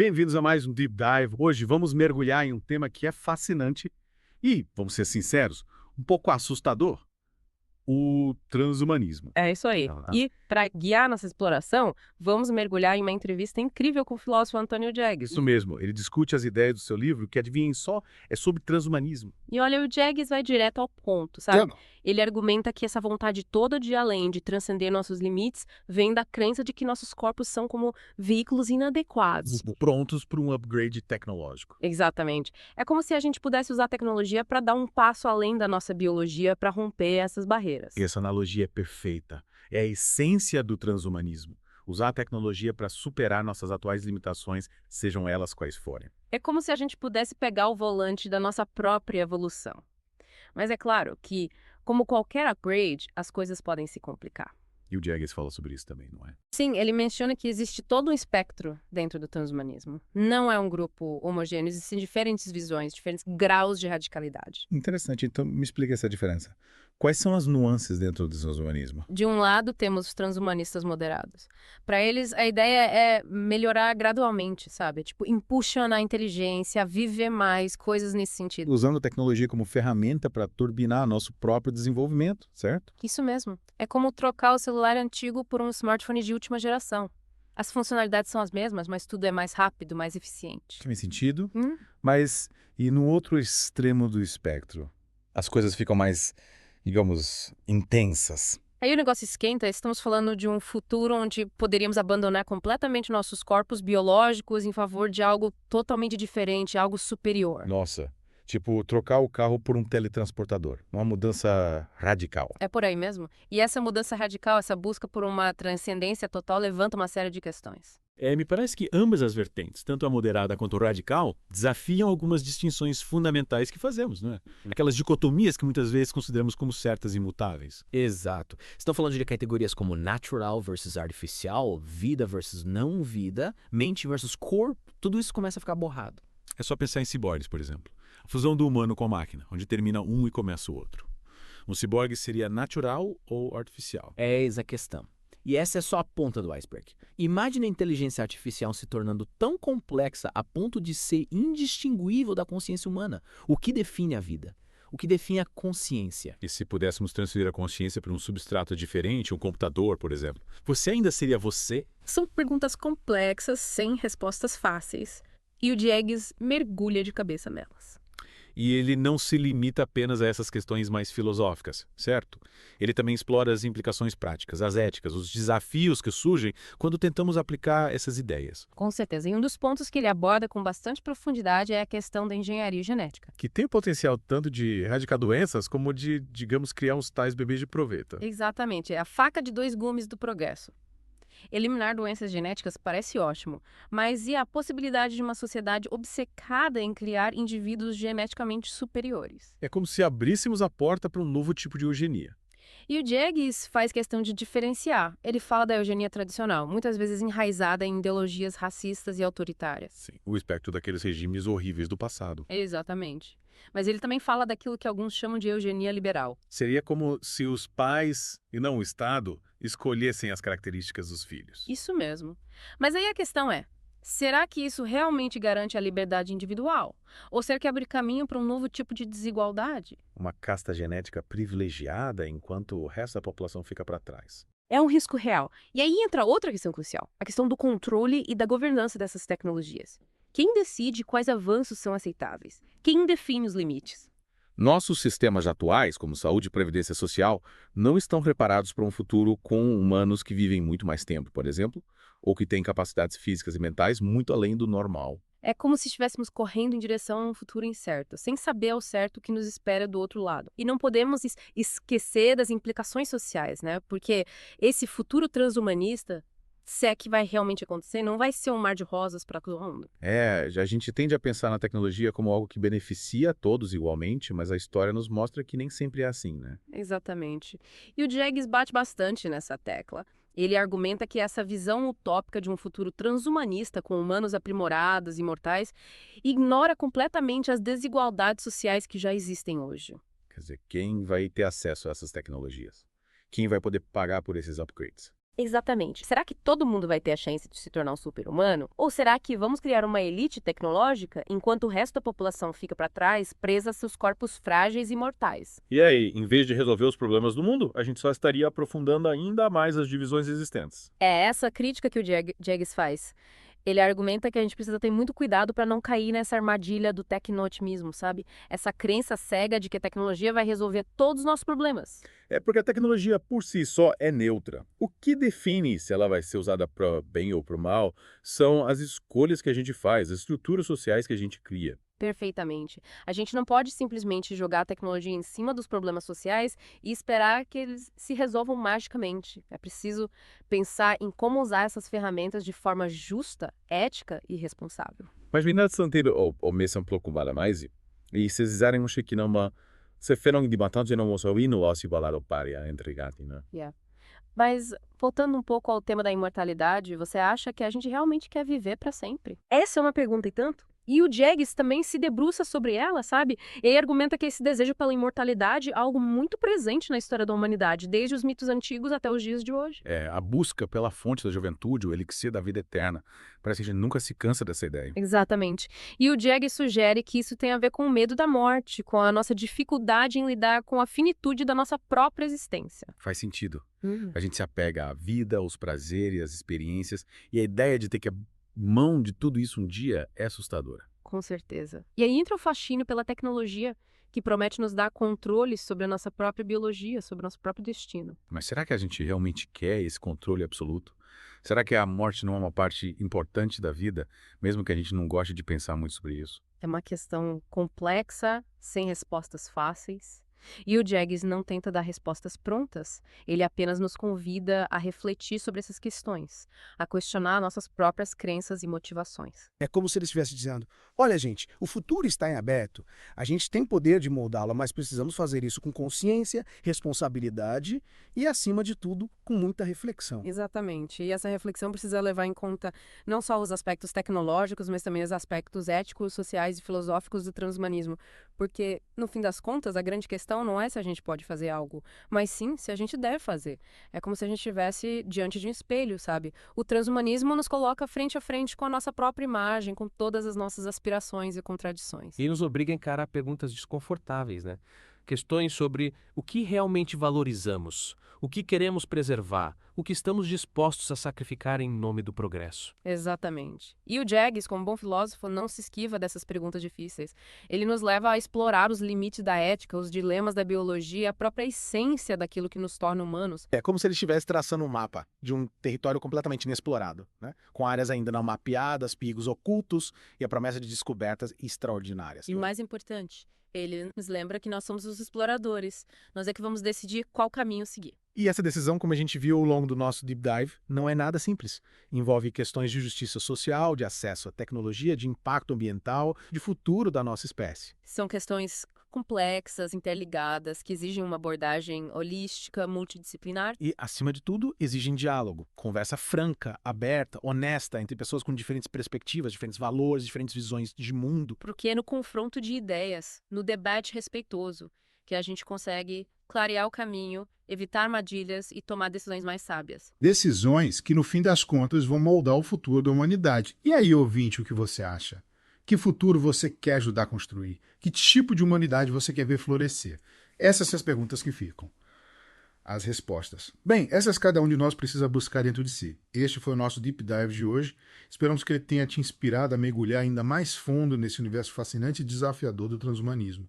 Bem-vindos a mais um Deep Dive. Hoje vamos mergulhar em um tema que é fascinante e, vamos ser sinceros, um pouco assustador: o transhumanismo. É isso aí. Ah, E, para guiar nossa exploração, vamos mergulhar em uma entrevista incrível com o filósofo Antônio Jagues. Isso mesmo, ele discute as ideias do seu livro, que, adivinhem só, é sobre transhumanismo. E olha, o Jagues vai direto ao ponto, sabe? Ele argumenta que essa vontade toda de ir além, de transcender nossos limites, vem da crença de que nossos corpos são como veículos inadequados. Prontos para um upgrade tecnológico. Exatamente. É como se a gente pudesse usar a tecnologia para dar um passo além da nossa biologia para romper essas barreiras. Essa analogia é perfeita. É a essência do transhumanismo. Usar a tecnologia para superar nossas atuais limitações, sejam elas quais forem. É como se a gente pudesse pegar o volante da nossa própria evolução. Mas é claro que, como qualquer upgrade, as coisas podem se complicar. E o Jagues fala sobre isso também, não é? Sim, ele menciona que existe todo um espectro dentro do transhumanismo. Não é um grupo homogêneo, existem diferentes visões, diferentes graus de radicalidade. Interessante, então me explica essa diferença. Quais são as nuances dentro do transhumanismo? De um lado, temos os transhumanistas moderados. Para eles, a ideia é melhorar gradualmente, sabe? Tipo, impulsionar a inteligência, viver mais, coisas nesse sentido. Usando a tecnologia como ferramenta para turbinar nosso próprio desenvolvimento, certo? Isso mesmo. É como trocar o celular antigo por um smartphone de última geração. As funcionalidades são as mesmas, mas tudo é mais rápido, mais eficiente. Faz sentido. Hum? Mas, e no outro extremo do espectro? As coisas ficam mais, digamos, intensas. Aí o negócio esquenta, estamos falando de um futuro onde poderíamos abandonar completamente nossos corpos biológicos em favor de algo totalmente diferente, algo superior. Nossa, tipo trocar o carro por um teletransportador. Uma mudança radical. É por aí mesmo. E essa mudança radical, essa busca por uma transcendência total levanta uma série de questões. Me parece que ambas as vertentes, tanto a moderada quanto o radical, desafiam algumas distinções fundamentais que fazemos, não é? Aquelas dicotomias que muitas vezes consideramos como certas e imutáveis. Exato. Estão falando de categorias como natural versus artificial, vida versus não vida, mente versus corpo, tudo isso começa a ficar borrado. É só pensar em ciborgues, por exemplo. A fusão do humano com a máquina, onde termina um e começa o outro. Um ciborgue seria natural ou artificial? Eis a questão. E essa é só a ponta do iceberg. Imagine a inteligência artificial se tornando tão complexa a ponto de ser indistinguível da consciência humana. O que define a vida? O que define a consciência? E se pudéssemos transferir a consciência para um substrato diferente, um computador, por exemplo, você ainda seria você? São perguntas complexas, sem respostas fáceis. E o Jagues mergulha de cabeça nelas. E ele não se limita apenas a essas questões mais filosóficas, certo? Ele também explora as implicações práticas, as éticas, os desafios que surgem quando tentamos aplicar essas ideias. Com certeza. E um dos pontos que ele aborda com bastante profundidade é a questão da engenharia genética. Que tem o potencial tanto de erradicar doenças como de, digamos, criar uns tais bebês de proveta. Exatamente. É a faca de dois gumes do progresso. Eliminar doenças genéticas parece ótimo, mas e a possibilidade de uma sociedade obcecada em criar indivíduos geneticamente superiores? É como se abríssemos a porta para um novo tipo de eugenia. E o Jagues faz questão de diferenciar. Ele fala da eugenia tradicional, muitas vezes enraizada em ideologias racistas e autoritárias. Sim, o espectro daqueles regimes horríveis do passado. Exatamente. Mas ele também fala daquilo que alguns chamam de eugenia liberal. Seria como se os pais, e não o Estado, escolhessem as características dos filhos. Isso mesmo. Mas aí a questão é, será que isso realmente garante a liberdade individual? Ou será que abre caminho para um novo tipo de desigualdade? Uma casta genética privilegiada enquanto o resto da população fica para trás. É um risco real. E aí entra outra questão crucial, a questão do controle e da governança dessas tecnologias. Quem decide quais avanços são aceitáveis? Quem define os limites? Nossos sistemas atuais, como saúde e previdência social, não estão preparados para um futuro com humanos que vivem muito mais tempo, por exemplo, ou que têm capacidades físicas e mentais muito além do normal. É como se estivéssemos correndo em direção a um futuro incerto, sem saber ao certo o que nos espera do outro lado. E não podemos esquecer das implicações sociais, né? Porque esse futuro transhumanista, se é que vai realmente acontecer, não vai ser um mar de rosas para todo mundo. A gente tende a pensar na tecnologia como algo que beneficia a todos igualmente, mas a história nos mostra que nem sempre é assim, né? Exatamente. E o Jagues bate bastante nessa tecla. Ele argumenta que essa visão utópica de um futuro transhumanista com humanos aprimorados e imortais ignora completamente as desigualdades sociais que já existem hoje. Quer dizer, quem vai ter acesso a essas tecnologias? Quem vai poder pagar por esses upgrades? Exatamente. Será que todo mundo vai ter a chance de se tornar um super-humano? Ou será que vamos criar uma elite tecnológica enquanto o resto da população fica para trás, presa a seus corpos frágeis e mortais? E aí, em vez de resolver os problemas do mundo, a gente só estaria aprofundando ainda mais as divisões existentes. É essa crítica que o Jages faz. Ele argumenta que a gente precisa ter muito cuidado para não cair nessa armadilha do tecno-otimismo, sabe? Essa crença cega de que a tecnologia vai resolver todos os nossos problemas. É porque a tecnologia por si só é neutra. O que define se ela vai ser usada para bem ou para o mal são as escolhas que a gente faz, as estruturas sociais que a gente cria. Perfeitamente. A gente não pode simplesmente jogar a tecnologia em cima dos problemas sociais e esperar que eles se resolvam magicamente. É preciso pensar em como usar essas ferramentas de forma justa, ética e responsável. Mas Vinod Santeiro o Mesam Plokumbara e se fizerem que não se fenom de matanza não moçouino ou se balado paria entre gati, né? Yeah. Mas, voltando um pouco ao tema da imortalidade, você acha que a gente realmente quer viver para sempre? Essa é uma pergunta e tanto. E o Jages também se debruça sobre ela, sabe? E aí argumenta que esse desejo pela imortalidade é algo muito presente na história da humanidade, desde os mitos antigos até os dias de hoje. É, a busca pela fonte da juventude, o elixir da vida eterna. Parece que a gente nunca se cansa dessa ideia. Exatamente. E o Jages sugere que isso tem a ver com o medo da morte, com a nossa dificuldade em lidar com a finitude da nossa própria existência. Faz sentido. A gente se apega à vida, aos prazeres, às experiências, e a ideia de ter que abrir mão de tudo isso um dia é assustadora. Com certeza. E aí entra o fascínio pela tecnologia, que promete nos dar controle sobre a nossa própria biologia, sobre o nosso próprio destino. Mas será que a gente realmente quer esse controle absoluto? Será que a morte não é uma parte importante da vida, mesmo que a gente não goste de pensar muito sobre isso? É uma questão complexa, sem respostas fáceis. E o Jages não tenta dar respostas prontas, ele apenas nos convida a refletir sobre essas questões, a questionar nossas próprias crenças e motivações. É como se ele estivesse dizendo: olha, gente, o futuro está em aberto. A gente tem poder de moldá-lo, mas precisamos fazer isso com consciência, responsabilidade e, acima de tudo, com muita reflexão. Exatamente. E essa reflexão precisa levar em conta não só os aspectos tecnológicos, mas também os aspectos éticos, sociais e filosóficos do transhumanismo. Porque, no fim das contas, a grande questão não é se a gente pode fazer algo, mas sim se a gente deve fazer. É como se a gente estivesse diante de um espelho, sabe? O transhumanismo nos coloca frente a frente com a nossa própria imagem, com todas as nossas aspirações e contradições. E nos obriga a encarar perguntas desconfortáveis, né? Questões sobre o que realmente valorizamos, o que queremos preservar, o que estamos dispostos a sacrificar em nome do progresso. Exatamente. E o Jages, como bom filósofo, não se esquiva dessas perguntas difíceis. Ele nos leva a explorar os limites da ética, os dilemas da biologia, a própria essência daquilo que nos torna humanos. É como se ele estivesse traçando um mapa de um território completamente inexplorado, né? Com áreas ainda não mapeadas, perigos ocultos e a promessa de descobertas extraordinárias. E o mais importante, ele nos lembra que nós somos os exploradores. Nós é que vamos decidir qual caminho seguir. E essa decisão, como a gente viu ao longo do nosso Deep Dive, não é nada simples. Envolve questões de justiça social, de acesso à tecnologia, de impacto ambiental, de futuro da nossa espécie. São questões complexas, interligadas, que exigem uma abordagem holística, multidisciplinar. E, acima de tudo, exigem diálogo, conversa franca, aberta, honesta, entre pessoas com diferentes perspectivas, diferentes valores, diferentes visões de mundo. Porque é no confronto de ideias, no debate respeitoso, que a gente consegue clarear o caminho, evitar armadilhas e tomar decisões mais sábias. Decisões que, no fim das contas, vão moldar o futuro da humanidade. E aí, ouvinte, o que você acha? Que futuro você quer ajudar a construir? Que tipo de humanidade você quer ver florescer? Essas são as perguntas que ficam. As respostas. Bem, essas cada um de nós precisa buscar dentro de si. Este foi o nosso Deep Dive de hoje. Esperamos que ele tenha te inspirado a mergulhar ainda mais fundo nesse universo fascinante e desafiador do transhumanismo.